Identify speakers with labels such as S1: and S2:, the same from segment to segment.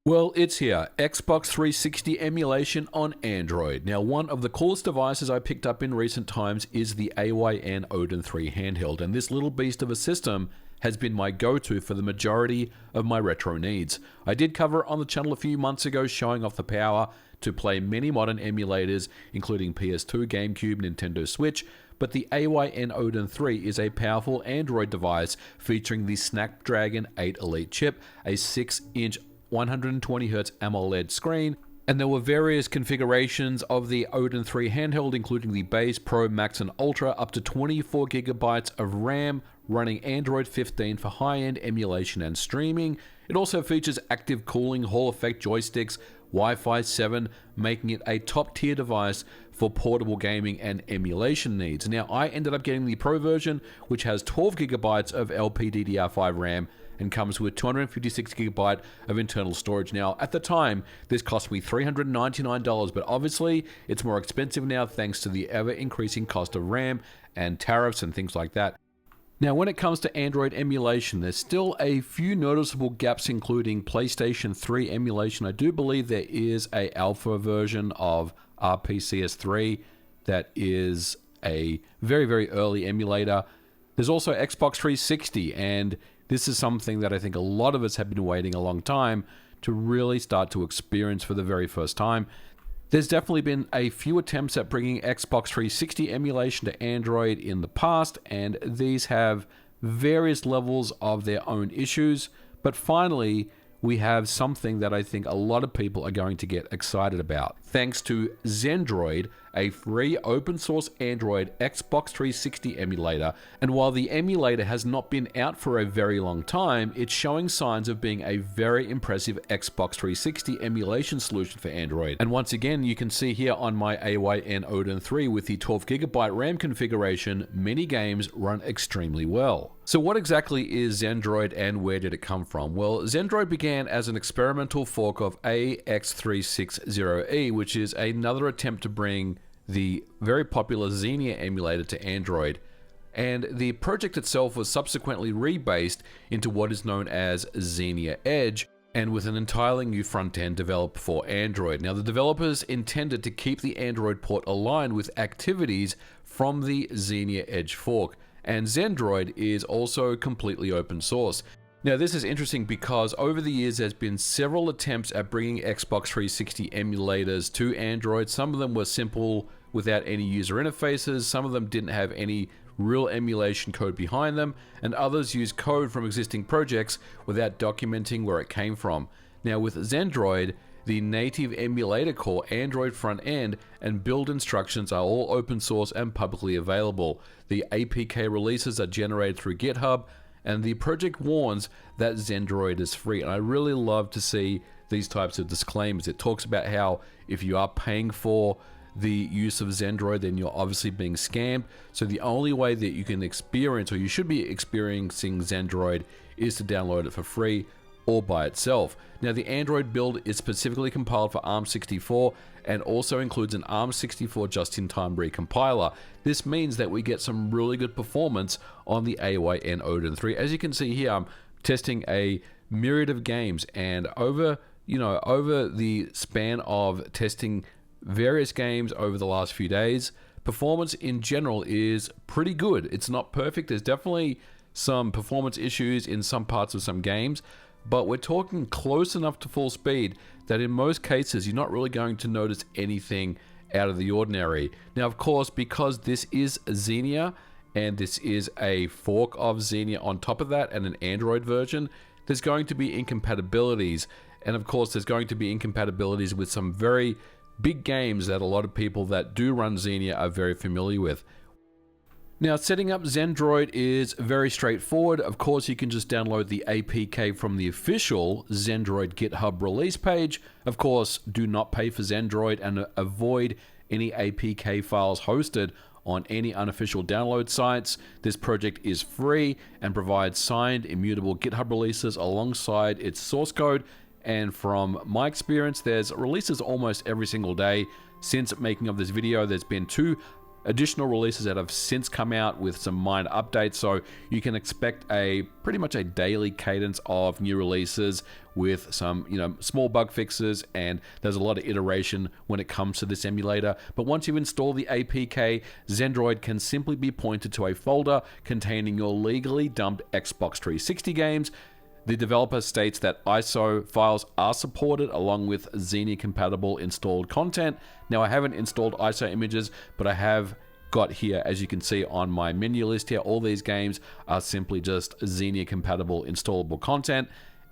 S1: Well, it's here, Xbox 360 emulation on Android. Now, one of the coolest devices I picked up in recent times is the Ayn Odin 3 handheld, and this little beast of a system has been my go-to for the majority of my retro needs. I did cover it on the channel a few months ago, showing off the power to play many modern emulators, including PS2, GameCube, Nintendo Switch, but the Ayn Odin 3 is a powerful Android device featuring the Snapdragon 8 Elite chip, a 6-inch 120Hz AMOLED screen, and there were various configurations of the Odin 3 handheld, including the base, Pro, Max, and Ultra, up to 24GB of RAM, running Android 15 for high-end emulation and streaming. It also features active cooling, Hall effect joysticks, Wi-Fi 7, making it a top-tier device for portable gaming and emulation needs. Now, I ended up getting the Pro version, which has 12GB of LPDDR5 RAM, and comes with 256GB of internal storage. Now, at the time, this cost me $399, but obviously it's more expensive now thanks to the ever-increasing cost of RAM and tariffs and things like that. Now, when it comes to Android emulation, there's still a few noticeable gaps, including PlayStation 3 emulation. I do believe there is a alpha version of RPCS3 that is a very, very early emulator. There's also Xbox 360, and this is something that I think a lot of us have been waiting a long time to really start to experience for the very first time. There's definitely been a few attempts at bringing Xbox 360 emulation to Android in the past, and these have various levels of their own issues. But finally, we have something that I think a lot of people are going to get excited about. Thanks to XenDroid, a free open source Android Xbox 360 emulator. And while the emulator has not been out for a very long time, it's showing signs of being a very impressive Xbox 360 emulation solution for Android. And once again, you can see here on my Ayn Odin 3 with the 12GB RAM configuration, many games run extremely well. So what exactly is XenDroid and where did it come from? Well, XenDroid began as an experimental fork of AX360E, which is another attempt to bring the very popular Xenia emulator to Android. And the project itself was subsequently rebased into what is known as Xenia Edge, and with an entirely new front end developed for Android. Now, the developers intended to keep the Android port aligned with activities from the Xenia Edge fork. And XenDroid is also completely open source. Now, this is interesting because over the years there's been several attempts at bringing Xbox 360 emulators to Android. Some of them were simple without any user interfaces, some of them didn't have any real emulation code behind them, and others used code from existing projects without documenting where it came from. Now, with XenDroid, the native emulator core, Android front end, and build instructions are all open source and publicly available. The APK releases are generated through GitHub, and the project warns that XenDroid is free. And I really love to see these types of disclaimers. It talks about how if you are paying for the use of XenDroid, then you're obviously being scammed. So the only way that you can experience, or you should be experiencing XenDroid, is to download it for free or by itself. Now, the Android build is specifically compiled for ARM64 and also includes an ARM64 just-in-time recompiler. This means that we get some really good performance on the Ayn Odin 3. As you can see here, I'm testing a myriad of games, and over the span of testing various games over the last few days, performance in general is pretty good. It's not perfect. There's definitely some performance issues in some parts of some games, but we're talking close enough to full speed that in most cases you're not really going to notice anything out of the ordinary. Now, of course, because this is Xenia and this is a fork of Xenia on top of that and an Android version, there's going to be incompatibilities. And of course, there's going to be incompatibilities with some very big games that a lot of people that do run Xenia are very familiar with. Now, setting up XenDroid is very straightforward. Of course, you can just download the APK from the official XenDroid GitHub release page. Of course, do not pay for XenDroid and avoid any APK files hosted on any unofficial download sites. This project is free and provides signed, immutable GitHub releases alongside its source code. And from my experience, there's releases almost every single day. Since making of this video, there's been 2 additional releases that have since come out with some minor updates, so you can expect pretty much a daily cadence of new releases with some small bug fixes, and there's a lot of iteration when it comes to this emulator. But once you install the APK, XenDroid can simply be pointed to a folder containing your legally dumped Xbox 360 games. The developer states that ISO files are supported along with Xenia compatible installed content. Now, I haven't installed ISO images, but I have got here, as you can see on my menu list here, all these games are simply just Xenia compatible installable content,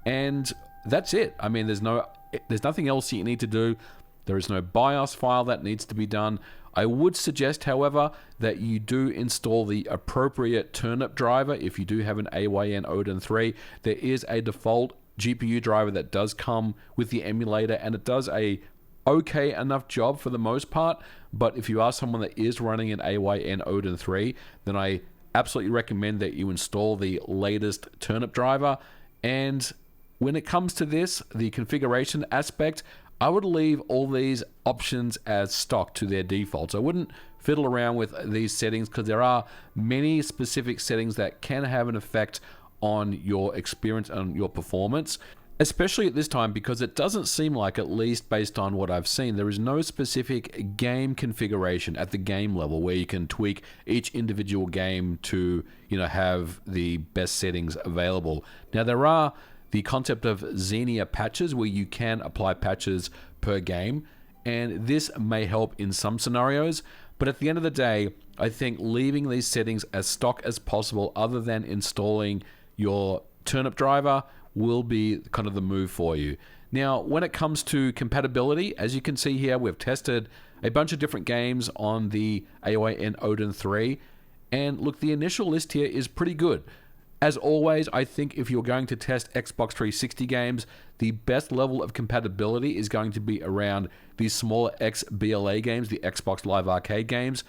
S1: and that's it. I mean, there's nothing else you need to do. There is no BIOS file that needs to be done. I would suggest, however, that you do install the appropriate turnip driver if you do have an Ayn Odin 3. There is a default GPU driver that does come with the emulator, and it does a okay enough job for the most part. But if you are someone that is running an Ayn Odin 3, then I absolutely recommend that you install the latest turnip driver. And when it comes to this, the configuration aspect, I would leave all these options as stock to their defaults. I wouldn't fiddle around with these settings because there are many specific settings that can have an effect on your experience and your performance, especially at this time, because it doesn't seem like, at least based on what I've seen, there is no specific game configuration at the game level where you can tweak each individual game to, have the best settings available. Now, there are the concept of Xenia patches where you can apply patches per game, and this may help in some scenarios, but at the end of the day, I think leaving these settings as stock as possible, other than installing your turnip driver, will be kind of the move for you. Now, when it comes to compatibility, as you can see here, we've tested a bunch of different games on the Ayn Odin 3, and look, the initial list here is pretty good. As always, I think if you're going to test Xbox 360 games, the best level of compatibility is going to be around these smaller XBLA games, the Xbox Live Arcade games.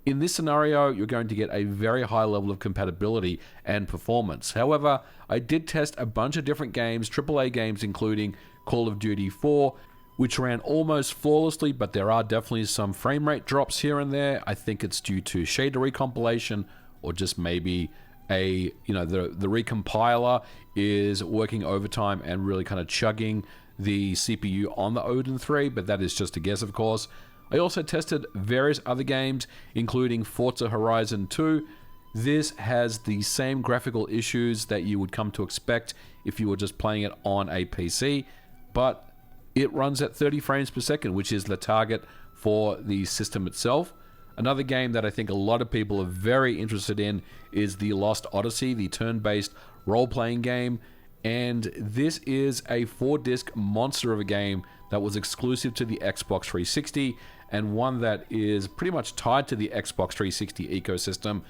S1: In this scenario, you're going to get a very high level of compatibility and performance. However, I did test a bunch of different games, AAA games, including Call of Duty 4, which ran almost flawlessly, but there are definitely some frame rate drops here and there. I think it's due to shader recompilation, or just maybe the recompiler is working overtime and really kind of chugging the CPU on the Odin 3, but that is just a guess, of course. I also tested various other games, including Forza Horizon 2. This has the same graphical issues that you would come to expect if you were just playing it on a PC, but it runs at 30 frames per second, which is the target for the system itself. Another game that I think a lot of people are very interested in is the Lost Odyssey, the turn-based role-playing game. And this is a 4-disc monster of a game that was exclusive to the Xbox 360, and one that is pretty much tied to the Xbox 360 ecosystem.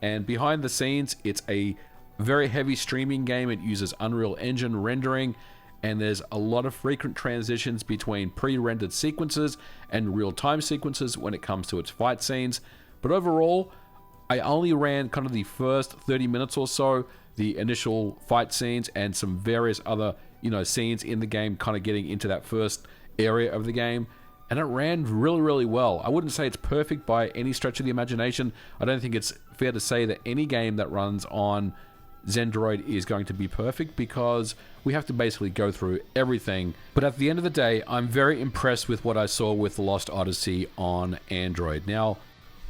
S1: And behind the scenes, it's a very heavy streaming game. It uses Unreal Engine rendering, and there's a lot of frequent transitions between pre-rendered sequences and real-time sequences when it comes to its fight scenes. But overall, I only ran kind of the first 30 minutes or so, the initial fight scenes and some various other, scenes in the game, kind of getting into that first area of the game. And it ran really, really well. I wouldn't say it's perfect by any stretch of the imagination. I don't think it's fair to say that any game that runs on XenDroid is going to be perfect, because we have to basically go through everything. But at the end of the day, I'm very impressed with what I saw with Lost Odyssey on Android. Now,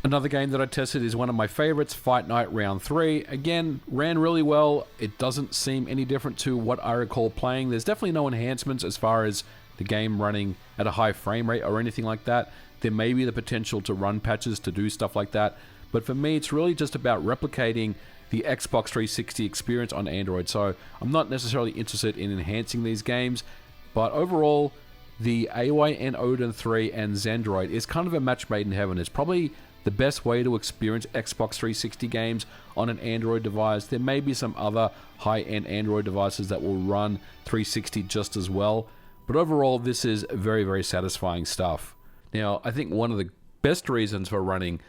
S1: another game that I tested is one of my favorites, Fight Night Round 3. Again, ran really well. It doesn't seem any different to what I recall playing. There's definitely no enhancements as far as the game running at a high frame rate or anything like that. There may be the potential to run patches to do stuff like that. But for me, it's really just about replicating the Xbox 360 experience on Android. So I'm not necessarily interested in enhancing these games, but overall, the Ayn Odin 3 and XenDroid is kind of a match made in heaven. It's probably the best way to experience Xbox 360 games on an Android device. There may be some other high-end Android devices that will run 360 just as well, but overall, this is very, very satisfying stuff. Now, I think one of the best reasons for running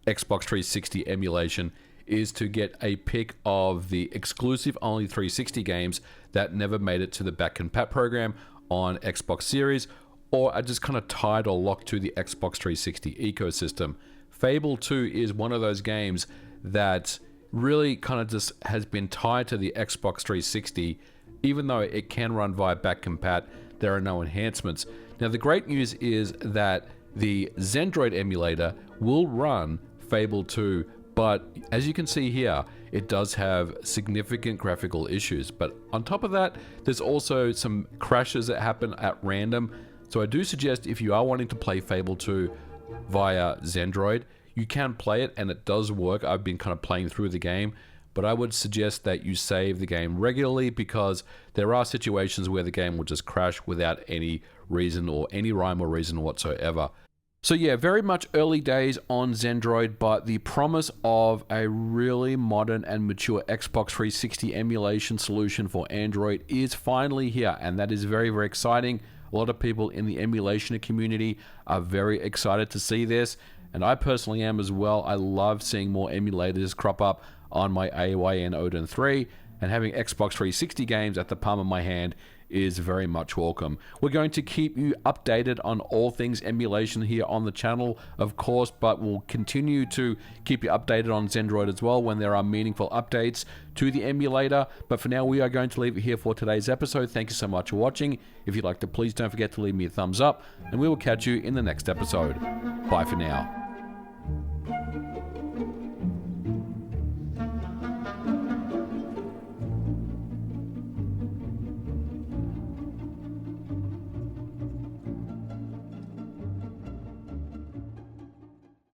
S1: Xbox 360 emulation is to get a pick of the exclusive only 360 games that never made it to the back compat program on Xbox Series, or are just kind of tied or locked to the Xbox 360 ecosystem. Fable 2 is one of those games that really kind of just has been tied to the Xbox 360. Even though it can run via back compat, there are no enhancements. Now the great news is that the XenDroid emulator will run Fable 2, but as you can see here, it does have significant graphical issues. But on top of that, there's also some crashes that happen at random. So I do suggest if you are wanting to play Fable 2 via XenDroid, you can play it and it does work. I've been kind of playing through the game, but I would suggest that you save the game regularly, because there are situations where the game will just crash without any reason or any rhyme or reason whatsoever. So yeah, very much early days on XenDroid, but the promise of a really modern and mature Xbox 360 emulation solution for Android is finally here, and that is very, very exciting. A lot of people in the emulation community are very excited to see this, and I personally am as well. I love seeing more emulators crop up on my Ayn Odin 3, and having Xbox 360 games at the palm of my hand is very much welcome. We're going to keep you updated on all things emulation here on the channel, of course, but we'll continue to keep you updated on XenDroid as well when there are meaningful updates to the emulator. But for now, we are going to leave it here for today's episode. Thank you so much for watching. If you'd like to, please don't forget to leave me a thumbs up, and we will catch you in the next episode. Bye for now.